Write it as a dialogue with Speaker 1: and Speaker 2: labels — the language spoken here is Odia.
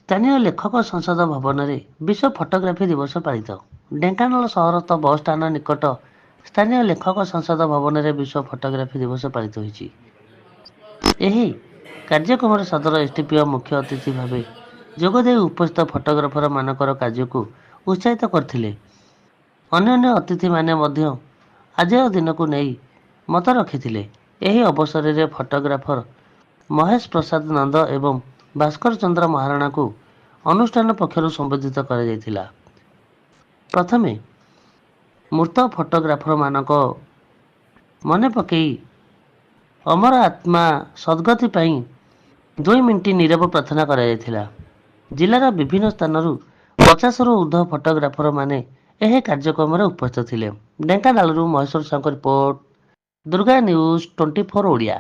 Speaker 1: ସ୍ଥାନୀୟ ଲେଖକ ସଂସଦ ଭବନରେ ବିଶ୍ୱ ଫଟୋଗ୍ରାଫି ଦିବସ ପାଳିତ। ଢେଙ୍କାନାଳ ସହରସ୍ଥ ବସ୍ ଷ୍ଟାଣ୍ଡ ନିକଟ ସ୍ଥାନୀୟ ଲେଖକ ସଂସଦ ଭବନରେ ବିଶ୍ୱ ଫଟୋଗ୍ରାଫି ଦିବସ ପାଳିତ ହୋଇଛି। ଏହି କାର୍ଯ୍ୟକ୍ରମରେ ସଦର ଏସ୍ଡିପିଓ ମୁଖ୍ୟ ଅତିଥି ଭାବେ ଯୋଗଦେଇ ଉପସ୍ଥିତ ଫଟୋଗ୍ରାଫର ମାନଙ୍କର କାର୍ଯ୍ୟକୁ ଉତ୍ସାହିତ କରିଥିଲେ। ଅନ୍ୟାନ୍ୟ ଅତିଥିମାନେ ମଧ୍ୟ ଆଜିର ଦିନକୁ ନେଇ ମତ ରଖିଥିଲେ। ଏହି ଅବସରରେ ଫଟୋଗ୍ରାଫର ମହେଶ ପ୍ରସାଦ ନନ୍ଦ ଏବଂ ଭାସ୍କର ଚନ୍ଦ୍ର ମହାରଣାଙ୍କୁ ଅନୁଷ୍ଠାନ ପକ୍ଷରୁ ସମ୍ବୋଧିତ କରାଯାଇଥିଲା। ପ୍ରଥମେ ମୃତ ଫଟୋଗ୍ରାଫରମାନଙ୍କ ମନେ ପକାଇ ଅମର ଆତ୍ମା ସଦ୍ଗତି ପାଇଁ 2 ମିନିଟ୍ ନୀରବ ପ୍ରାର୍ଥନା କରାଯାଇଥିଲା। ଜିଲ୍ଲାର ବିଭିନ୍ନ ସ୍ଥାନରୁ 50ରୁ ଉର୍ଦ୍ଧ୍ୱ ଫଟୋଗ୍ରାଫର ମାନେ ଏହି କାର୍ଯ୍ୟକ୍ରମରେ ଉପସ୍ଥିତ ଥିଲେ। ଢେଙ୍କାନାଳରୁ ମହେଶ୍ୱର ସାହୁଙ୍କ ରିପୋର୍ଟ, ଦୁର୍ଗା ନ୍ୟୁଜ୍ 24 ଓଡ଼ିଆ।